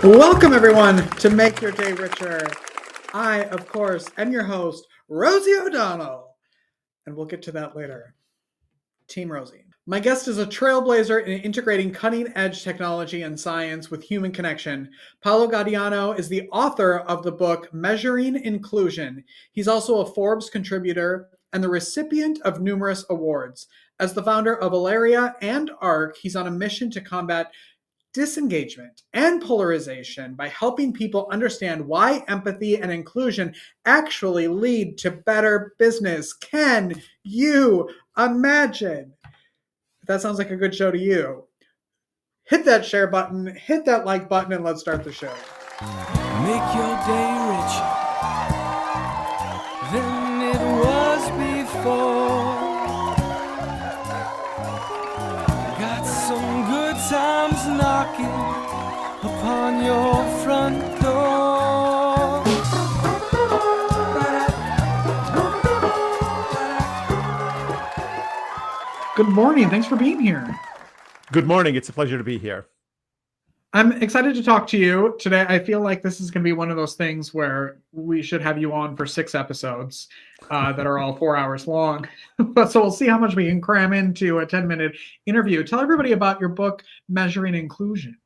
Welcome, everyone, to Make Your Day Richer. I, of course, am your host, Rosie O'Donnell, and we'll get to that later. Team Rosie. My guest is a trailblazer in integrating cutting-edge technology and science with human connection. Paolo Gaudiano is the author of the book Measuring Inclusion. He's also a Forbes contributor and the recipient of numerous awards. As the founder of Aleria and ARC, he's on a mission to combat disengagement and polarization by helping people understand why empathy and inclusion actually lead to better business. Can you imagine? If that sounds like a good show to you, hit that share button, hit that like button, and let's start the show. Make your day richer than it was before. Got some good times knocking upon your front door. Good morning. Thanks for being here. Good morning. It's a pleasure to be here. I'm excited to talk to you today. I feel like this is going to be one of those things where we should have you on for 6 episodes that are all 4 hours long. So we'll see how much we can cram into a 10-minute interview. Tell everybody about your book, Measuring Inclusion.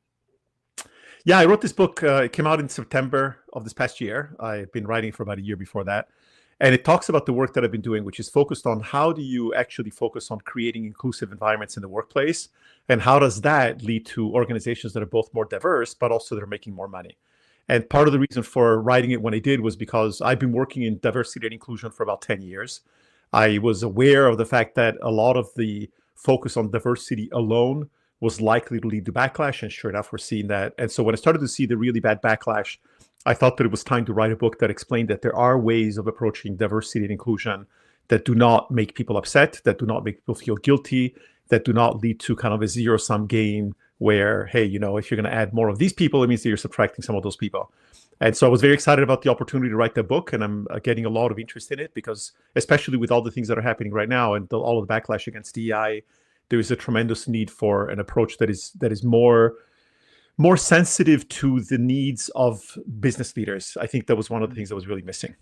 Yeah, I wrote this book. It came out in September of this past year. I've been writing for about a year before that. And it talks about the work that I've been doing, which is focused on how do you actually focus on creating inclusive environments in the workplace? And how does that lead to organizations that are both more diverse, but also that are making more money? And part of the reason for writing it when I did was because I've been working in diversity and inclusion for about 10 years. I was aware of the fact that a lot of the focus on diversity alone was likely to lead to backlash. And sure enough, we're seeing that. And so when I started to see the really bad backlash, I thought that it was time to write a book that explained that there are ways of approaching diversity and inclusion that do not make people upset, that do not make people feel guilty, that do not lead to kind of a zero-sum game where, hey, you know, if you're going to add more of these people, it means that you're subtracting some of those people. And so I was very excited about the opportunity to write that book, and I'm getting a lot of interest in it because, especially with all the things that are happening right now and all of the backlash against DEI, there is a tremendous need for an approach that is more sensitive to the needs of business leaders. I think that was one of the things that was really missing.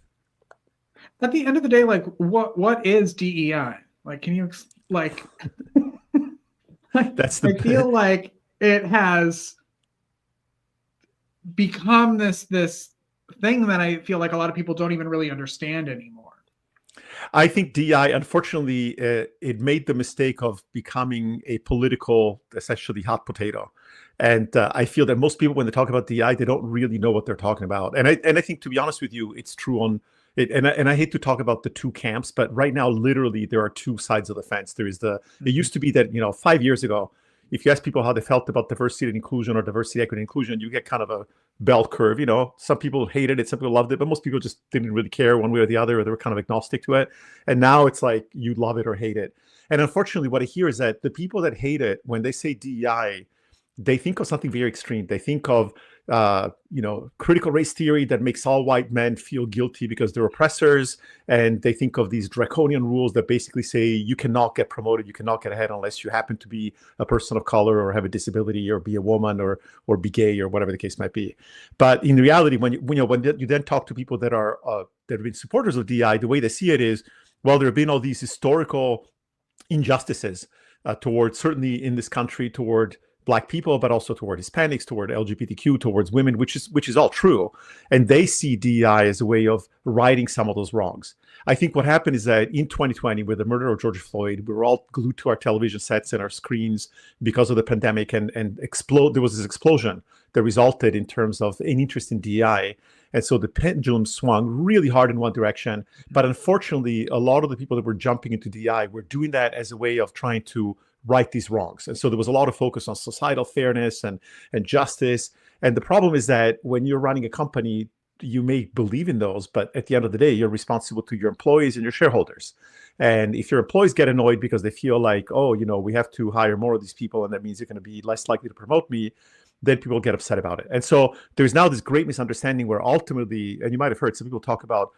At the end of the day, like, what is DEI? Like, can you That's I feel like it has become this thing that I feel like a lot of people don't even really understand anymore. I think DEI, unfortunately, it made the mistake of becoming a political, essentially hot potato. And I feel that most people, when they talk about DEI, they don't really know what they're talking about. And I think, to be honest with you, it's true on it. And I hate to talk about the two camps, but right now, literally, there are two sides of the fence. There is it used to be that, 5 years ago, if you ask people how they felt about diversity and inclusion or diversity, equity, and inclusion, you get kind of a bell curve. Some people hated it, some people loved it, but most people just didn't really care one way or the other, or they were kind of agnostic to it. And now it's like you love it or hate it. And unfortunately, what I hear is that the people that hate it, when they say DEI, they think of something very extreme. They think of, critical race theory that makes all white men feel guilty because they're oppressors. And they think of these draconian rules that basically say you cannot get promoted, you cannot get ahead unless you happen to be a person of color or have a disability or be a woman or be gay or whatever the case might be. But in reality, when you then talk to people that have been supporters of DEI, the way they see it is, well, there have been all these historical injustices certainly in this country, toward Black people, but also toward Hispanics, toward LGBTQ, towards women, which is all true. And they see DEI as a way of righting some of those wrongs. I think what happened is that in 2020, with the murder of George Floyd, we were all glued to our television sets and our screens because of the pandemic, and there was this explosion that resulted in terms of an interest in DEI. And so the pendulum swung really hard in one direction. But unfortunately, a lot of the people that were jumping into DEI were doing that as a way of trying to right these wrongs. And so there was a lot of focus on societal fairness and justice. And the problem is that when you're running a company, you may believe in those, but at the end of the day, you're responsible to your employees and your shareholders. And if your employees get annoyed because they feel like, we have to hire more of these people, and that means you're going to be less likely to promote me, then people get upset about it. And so there's now this great misunderstanding where ultimately, and you might have heard some people talk about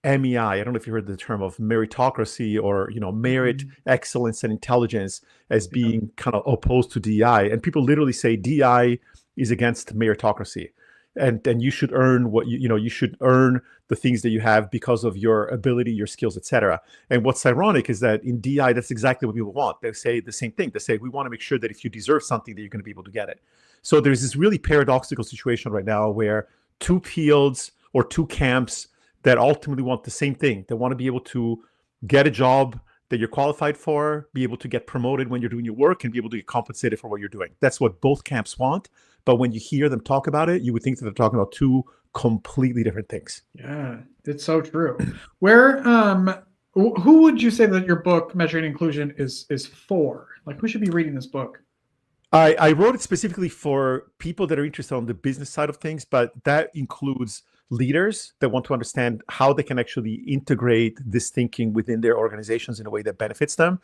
MEI. I don't know if you heard the term of meritocracy or, merit, excellence, and intelligence as being kind of opposed to DEI. And people literally say DEI is against meritocracy. and you should earn what you should earn the things that you have because of your ability, your skills, etc. And what's ironic is that in DI, that's exactly what people want. They say the same thing. They say, we want to make sure that if you deserve something, that you're going to be able to get it. So there's this really paradoxical situation right now where two fields or two camps that ultimately want the same thing. They want to be able to get a job that you're qualified for, be able to get promoted when you're doing your work, and be able to get compensated for what you're doing. That's what both camps want. But when you hear them talk about it, you would think that they're talking about two completely different things. Yeah, it's so true. Where, who would you say that your book, Measuring Inclusion, is for? Like, who should be reading this book? I wrote it specifically for people that are interested on the business side of things, but that includes leaders that want to understand how they can actually integrate this thinking within their organizations in a way that benefits them,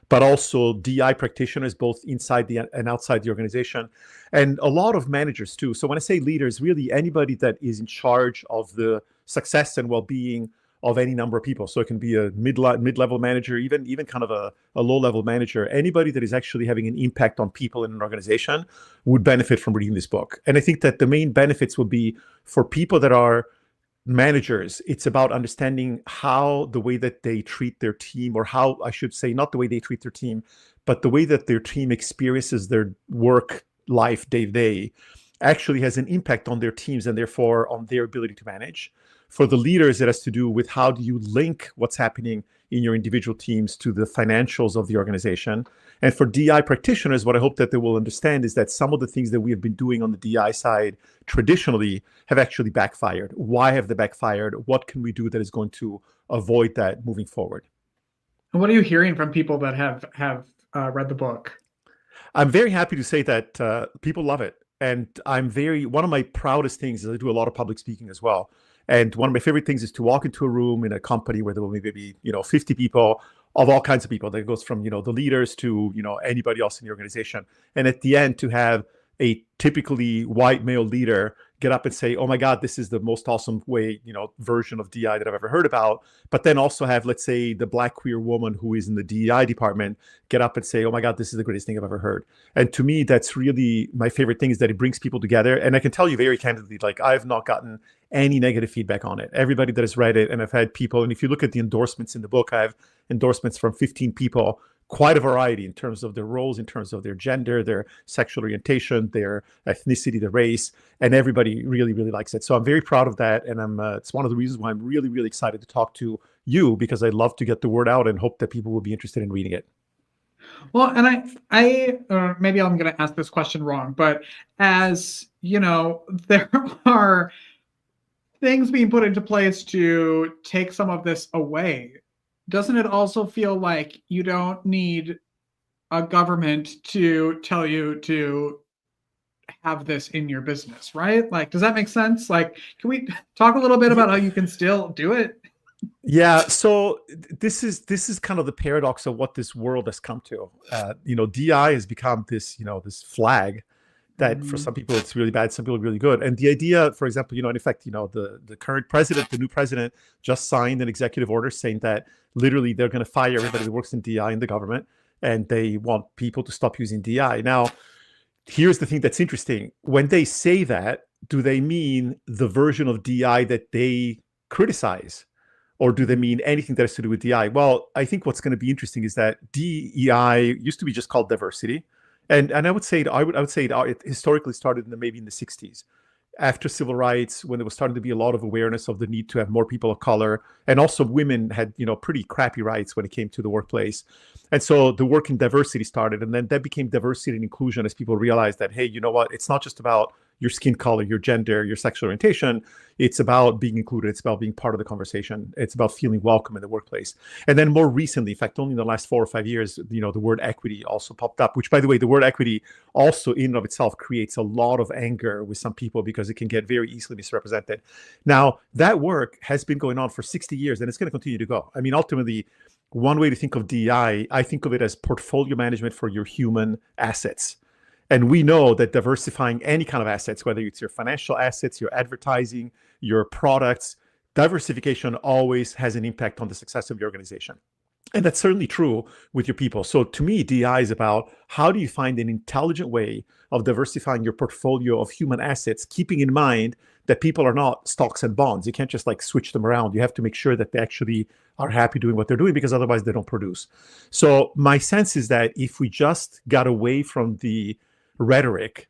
but also DI practitioners, both inside and outside the organization, and a lot of managers too. So when I say leaders, really anybody that is in charge of the success and well-being of any number of people. So it can be a mid-level manager, even kind of a low-level manager. Anybody that is actually having an impact on people in an organization would benefit from reading this book. And I think that the main benefits will be for people that are managers. It's about understanding how the way that they treat their team, or how, I should say, not the way they treat their team, but the way that their team experiences their work life day to day actually has an impact on their teams and therefore on their ability to manage. For the leaders, it has to do with how do you link what's happening in your individual teams to the financials of the organization. And for DI practitioners, what I hope that they will understand is that some of the things that we have been doing on the DI side traditionally have actually backfired. Why have they backfired? What can we do that is going to avoid that moving forward? And what are you hearing from people that have read the book? I'm very happy to say that people love it. And one of my proudest things is I do a lot of public speaking as well. And one of my favorite things is to walk into a room in a company where there will maybe be 50 people, of all kinds of people. That goes from the leaders to anybody else in the organization. And at the end, to have a typically white male leader get up and say, "Oh my God, this is the most awesome version of DI that I've ever heard about." But then also have, let's say, the Black queer woman who is in the DEI department get up and say, "Oh my God, this is the greatest thing I've ever heard." And to me, that's really my favorite thing, is that it brings people together. And I can tell you very candidly, like, I've not gotten any negative feedback on it. Everybody that has read it, and I've had people, and if you look at the endorsements in the book, I have endorsements from 15 people, quite a variety in terms of their roles, in terms of their gender, their sexual orientation, their ethnicity, their race, and everybody really, really likes it. So I'm very proud of that. And it's one of the reasons why I'm really, really excited to talk to you, because I love to get the word out and hope that people will be interested in reading it. Well, and I maybe I'm going to ask this question wrong, but as there are things being put into place to take some of this away, doesn't it also feel like you don't need a government to tell you to have this in your business, right? Like, does that make sense? Like, can we talk a little bit about how you can still do it? Yeah, so this is kind of the paradox of what this world has come to. DI has become this flag that for some people it's really bad, some people are really good. And the idea, for example, in effect, the current president, the new president, just signed an executive order saying that literally they're going to fire everybody that works in DI in the government, and they want people to stop using DI. Now, here's the thing that's interesting. When they say that, do they mean the version of DI that they criticize? Or do they mean anything that has to do with DI? Well, I think what's going to be interesting is that DEI used to be just called diversity. And I would say it historically started maybe in the 60s, after civil rights, when there was starting to be a lot of awareness of the need to have more people of color, and also women had pretty crappy rights when it came to the workplace. And so the work in diversity started, and then that became diversity and inclusion as people realized that, hey, you know what? It's not just about your skin color, your gender, your sexual orientation. It's about being included. It's about being part of the conversation. It's about feeling welcome in the workplace. And then more recently, in fact, only in the last 4 or 5 years, the word equity also popped up, which, by the way, the word equity also in and of itself creates a lot of anger with some people because it can get very easily misrepresented. Now, that work has been going on for 60 years, and it's going to continue to go. I mean, ultimately, one way to think of DEI, I think of it as portfolio management for your human assets. And we know that diversifying any kind of assets, whether it's your financial assets, your advertising, your products, diversification always has an impact on the success of your organization. And that's certainly true with your people. So to me, DI is about how do you find an intelligent way of diversifying your portfolio of human assets, keeping in mind that people are not stocks and bonds. You can't just like switch them around. You have to make sure that they actually are happy doing what they're doing, because otherwise they don't produce. So my sense is that if we just got away from the rhetoric,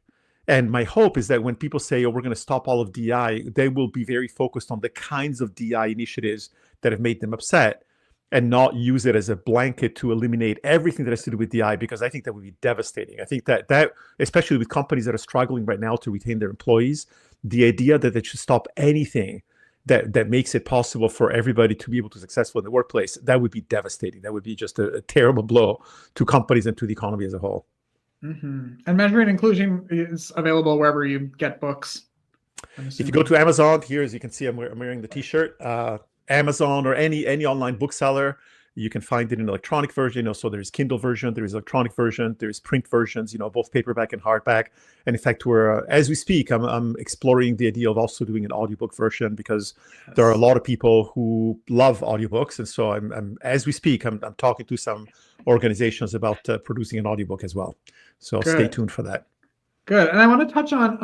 and my hope is that when people say, oh, we're going to stop all of DI, they will be very focused on the kinds of DI initiatives that have made them upset, and not use it as a blanket to eliminate everything that has to do with DI, because I think that would be devastating. I think that especially with companies that are struggling right now to retain their employees, the idea that they should stop anything that makes it possible for everybody to be able to be successful in the workplace, that would be devastating. That would be just a terrible blow to companies and to the economy as a whole. Mm-hmm. And Measuring Inclusion is available wherever you get books. If you go to Amazon, here, as you can see, I'm wearing the T-shirt. Amazon or any online bookseller, you can find it in electronic version. So there's Kindle version, there's electronic version, there's print versions, both paperback and hardback. And in fact, we're as we speak, I'm exploring the idea of also doing an audiobook version, because there are a lot of people who love audiobooks. And so I'm as we speak, I'm talking to some organizations about producing an audiobook as well. So Stay tuned for that. Good. And I want to touch on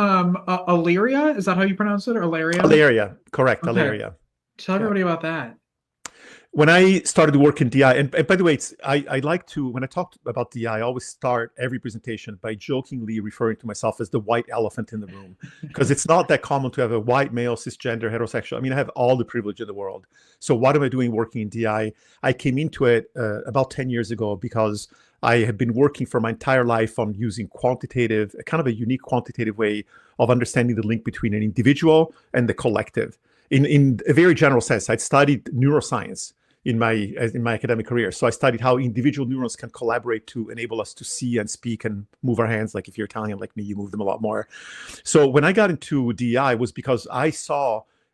Aleria. Is that how you pronounce it? Or Aleria? Aleria, correct. Okay. Aleria. Tell everybody about that. When I started to work in DI, and by the way, I like to, when I talk about DI, I always start every presentation by jokingly referring to myself as the white elephant in the room, because it's not that common to have a white male, cisgender, heterosexual. I mean, I have all the privilege in the world. So what am I doing working in DI? I came into it about 10 years ago because I had been working for my entire life on using quantitative, kind of a unique quantitative way of understanding the link between an individual and the collective. In a very general sense, I'd studied neuroscience in my academic career. So I studied how individual neurons can collaborate to enable us to see and speak and move our hands. Like if you're Italian like me, you move them a lot more. So when I got into DEI was because I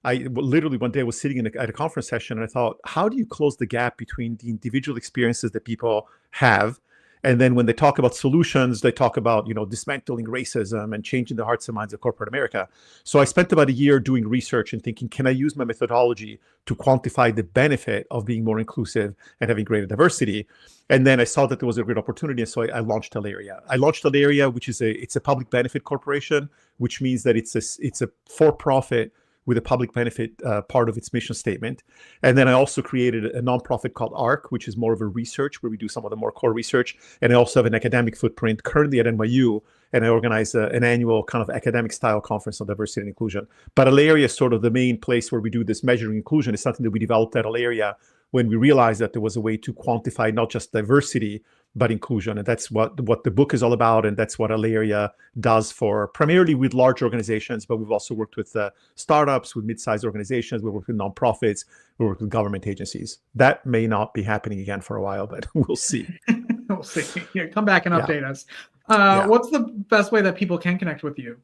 literally one day was sitting at a conference session, and I thought, how do you close the gap between the individual experiences that people have, and then when they talk about solutions, they talk about, dismantling racism and changing the hearts and minds of corporate America. So I spent about a year doing research and thinking, can I use my methodology to quantify the benefit of being more inclusive and having greater diversity? And then I saw that there was a great opportunity, and so I launched Aleria. I launched Aleria, which is it's a public benefit corporation, which means that it's a for-profit with a public benefit part of its mission statement. And then I also created a nonprofit called ARC, which is more of a research where we do some of the more core research. And I also have an academic footprint currently at NYU, and I organize an annual kind of academic style conference on diversity and inclusion. But Aleria is sort of the main place where we do this measuring inclusion. It's something that we developed at Aleria when we realized that there was a way to quantify not just diversity, but inclusion. And that's what the book is all about. And that's what Aleria does for primarily with large organizations, but we've also worked with startups, with mid-sized organizations. We work with nonprofits, we work with government agencies. That may not be happening again for a while, but we'll see. We'll see. Yeah, come back and update us. What's the best way that people can connect with you?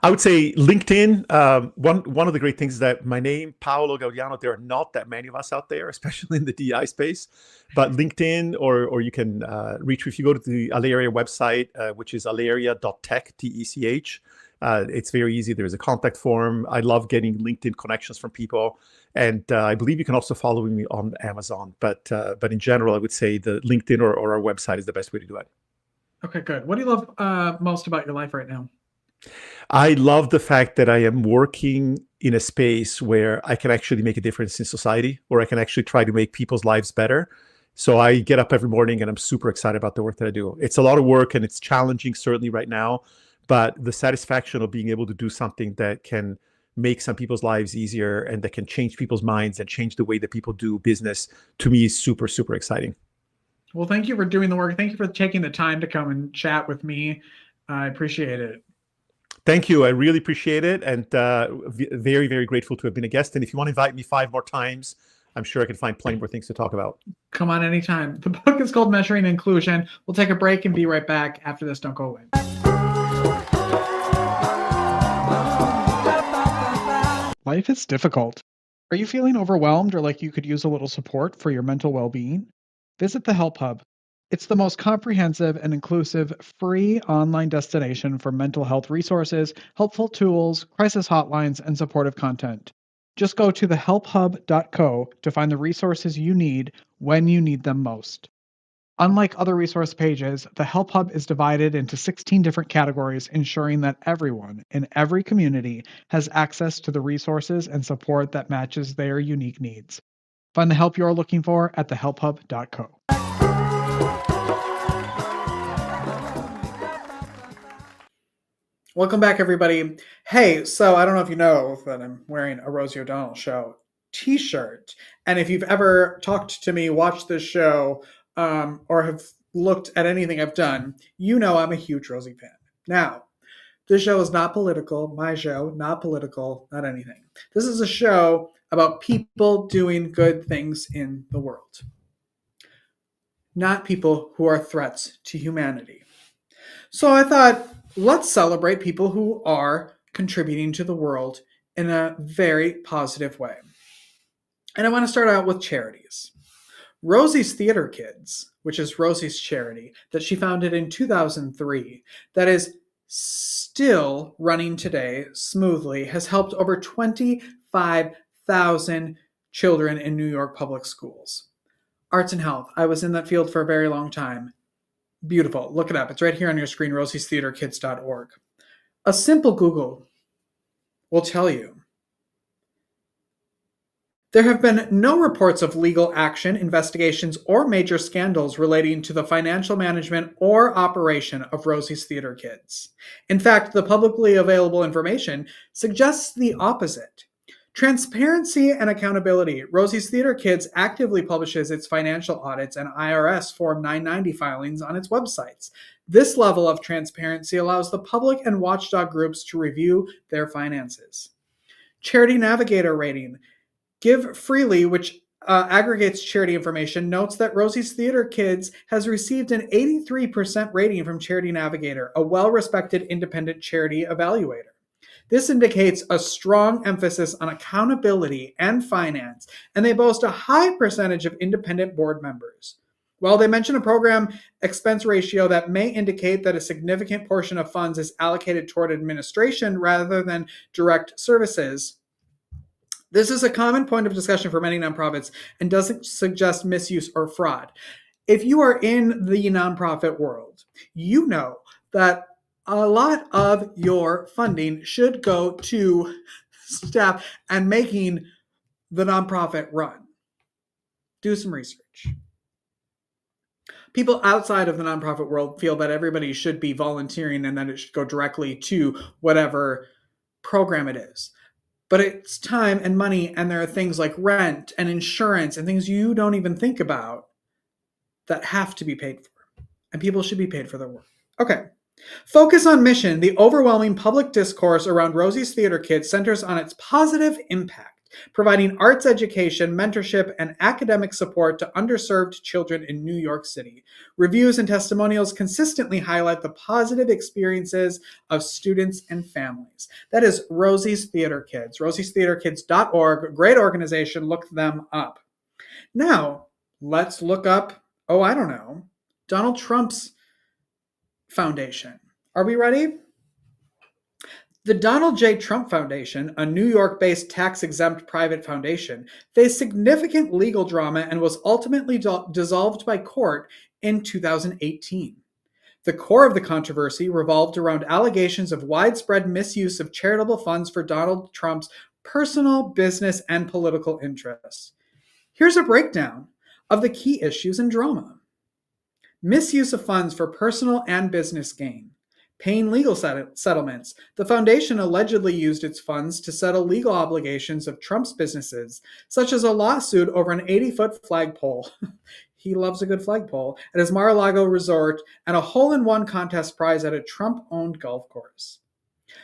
I would say LinkedIn. One of the great things is that my name, Paolo Gaudiano, there are not that many of us out there, especially in the DI space. But LinkedIn, or you can reach, if you go to the Aleria website, which is aleria.tech, TECH. It's very easy. There's a contact form. I love getting LinkedIn connections from people. And I believe you can also follow me on Amazon. But in general, I would say the LinkedIn or our website is the best way to do it. Okay, good. What do you love most about your life right now? I love the fact that I am working in a space where I can actually make a difference in society, where I can actually try to make people's lives better. So I get up every morning and I'm super excited about the work that I do. It's a lot of work and it's challenging, certainly right now, but the satisfaction of being able to do something that can make some people's lives easier and that can change people's minds and change the way that people do business, to me is super, super exciting. Well, thank you for doing the work. Thank you for taking the time to come and chat with me. I appreciate it. Thank you. I really appreciate it, and very, very grateful to have been a guest. And if you want to invite me 5 more times, I'm sure I can find plenty more things to talk about. Come on anytime. The book is called Measuring Inclusion. We'll take a break and be right back after this. Don't go away. Life is difficult. Are you feeling overwhelmed or like you could use a little support for your mental well-being? Visit the Help Hub. It's the most comprehensive and inclusive free online destination for mental health resources, helpful tools, crisis hotlines, and supportive content. Just go to thehelphub.co to find the resources you need when you need them most. Unlike other resource pages, the Help Hub is divided into 16 different categories, ensuring that everyone in every community has access to the resources and support that matches their unique needs. Find the help you're looking for at thehelphub.co. Welcome back, everybody. Hey, so I don't know if you know that I'm wearing a Rosie O'Donnell Show t-shirt. And if you've ever talked to me, watched this show, or have looked at anything I've done, you know I'm a huge Rosie fan. Now, this show is not political. My show, not political, not anything. This is a show about people doing good things in the world, not people who are threats to humanity. So I thought, let's celebrate people who are contributing to the world in a very positive way. And I want to start out with charities. Rosie's Theater Kids, which is Rosie's charity that she founded in 2003, that is still running today smoothly, has helped over 25,000 children in New York public schools. Arts and health. I was in that field for a very long time. Beautiful. Look it up. It's right here on your screen, rosiestheaterkids.org. A simple Google will tell you. There have been no reports of legal action, investigations, or major scandals relating to the financial management or operation of Rosie's Theater Kids. In fact, the publicly available information suggests the opposite. Transparency and accountability. Rosie's Theater Kids actively publishes its financial audits and IRS Form 990 filings on its websites. This level of transparency allows the public and watchdog groups to review their finances. Charity Navigator rating. Give Freely, which aggregates charity information, notes that Rosie's Theater Kids has received an 83% rating from Charity Navigator, a well-respected independent charity evaluator. This indicates a strong emphasis on accountability and finance, and they boast a high percentage of independent board members. While they mention a program expense ratio that may indicate that a significant portion of funds is allocated toward administration rather than direct services, this is a common point of discussion for many nonprofits and doesn't suggest misuse or fraud. If you are in the nonprofit world, you know that a lot of your funding should go to staff and making the nonprofit run. Do some research. People outside of the nonprofit world feel that everybody should be volunteering and that it should go directly to whatever program it is. But it's time and money, and there are things like rent and insurance and things you don't even think about that have to be paid for. And people should be paid for their work. Okay. Focus on mission. The overwhelming public discourse around Rosie's Theater Kids centers on its positive impact, providing arts education, mentorship, and academic support to underserved children in New York City. Reviews and testimonials consistently highlight the positive experiences of students and families. That is Rosie's Theater Kids, rosiestheaterkids.org. Great organization. Look them up. Now, let's look up, Donald Trump's Foundation. Are we ready? The Donald J. Trump Foundation, a New York-based tax-exempt private foundation, faced significant legal drama and was ultimately dissolved by court in 2018. The core of the controversy revolved around allegations of widespread misuse of charitable funds for Donald Trump's personal, business, and political interests. Here's a breakdown of the key issues and drama. Misuse of funds for personal and business gain. Paying legal settlements. The foundation allegedly used its funds to settle legal obligations of Trump's businesses, such as a lawsuit over an 80-foot flagpole. He loves a good flagpole at his Mar-a-Lago resort and a hole-in-one contest prize at a Trump-owned golf course.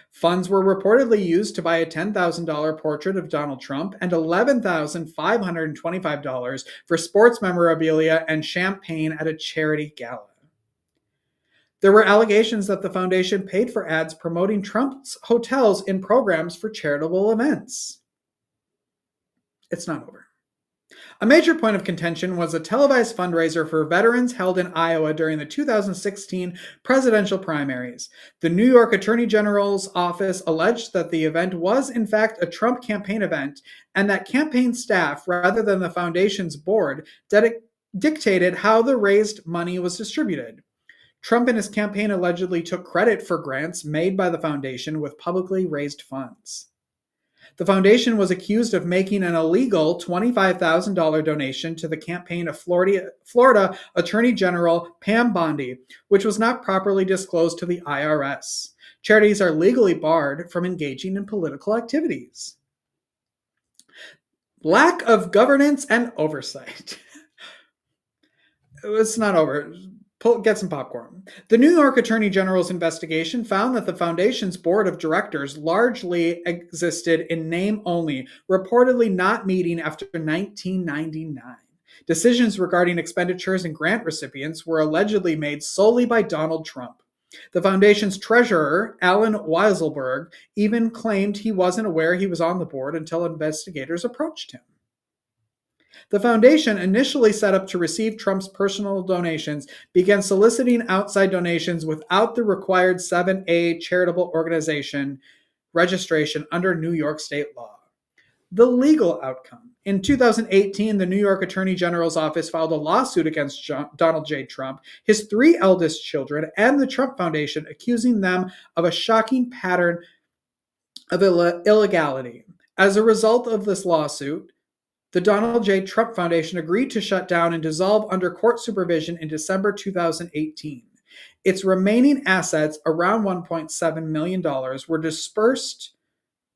Funds were reportedly used to buy a $10,000 portrait of Donald Trump and $11,525 for sports memorabilia and champagne at a charity gala. There were allegations that the foundation paid for ads promoting Trump's hotels in programs for charitable events. It's not over. A major point of contention was a televised fundraiser for veterans held in Iowa during the 2016 presidential primaries. The New York Attorney General's office alleged that the event was, in fact, a Trump campaign event, and that campaign staff, rather than the foundation's board, dictated how the raised money was distributed. Trump and his campaign allegedly took credit for grants made by the foundation with publicly raised funds. The foundation was accused of making an illegal $25,000 donation to the campaign of Florida Attorney General Pam Bondi, which was not properly disclosed to the IRS. Charities are legally barred from engaging in political activities. Lack of governance and oversight. It's not over. Get some popcorn. The New York Attorney General's investigation found that the foundation's board of directors largely existed in name only, reportedly not meeting after 1999. Decisions regarding expenditures and grant recipients were allegedly made solely by Donald Trump. The foundation's treasurer, Alan Weiselberg, even claimed he wasn't aware he was on the board until investigators approached him. The foundation, initially set up to receive Trump's personal donations, began soliciting outside donations without the required 7A charitable organization registration under New York state law. The legal outcome. In 2018, the New York Attorney General's office filed a lawsuit against Donald J. Trump, his 3 eldest children, and the Trump Foundation, accusing them of a shocking pattern of illegality. As a result of this lawsuit, the Donald J. Trump Foundation agreed to shut down and dissolve under court supervision in December 2018. Its remaining assets, around $1.7 million, were dispersed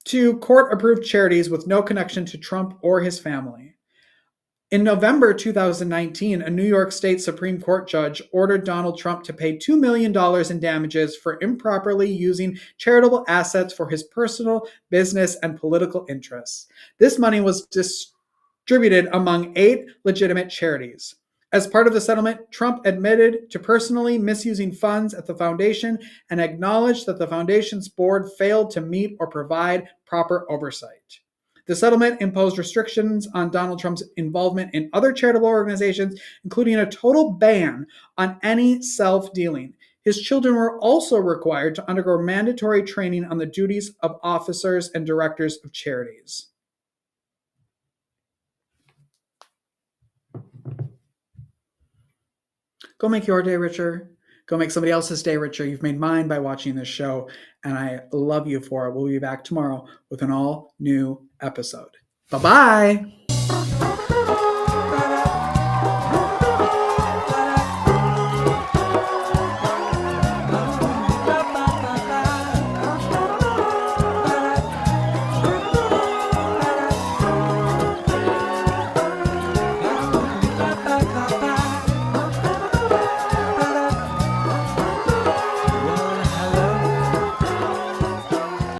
to court-approved charities with no connection to Trump or his family. In November 2019, a New York State Supreme Court judge ordered Donald Trump to pay $2 million in damages for improperly using charitable assets for his personal, business, and political interests. This money was distributed among 8 legitimate charities. As part of the settlement, Trump admitted to personally misusing funds at the foundation and acknowledged that the foundation's board failed to meet or provide proper oversight. The settlement imposed restrictions on Donald Trump's involvement in other charitable organizations, including a total ban on any self-dealing. His children were also required to undergo mandatory training on the duties of officers and directors of charities. Go make your day richer. Go make somebody else's day richer. You've made mine by watching this show, and I love you for it. We'll be back tomorrow with an all-new episode. Bye-bye.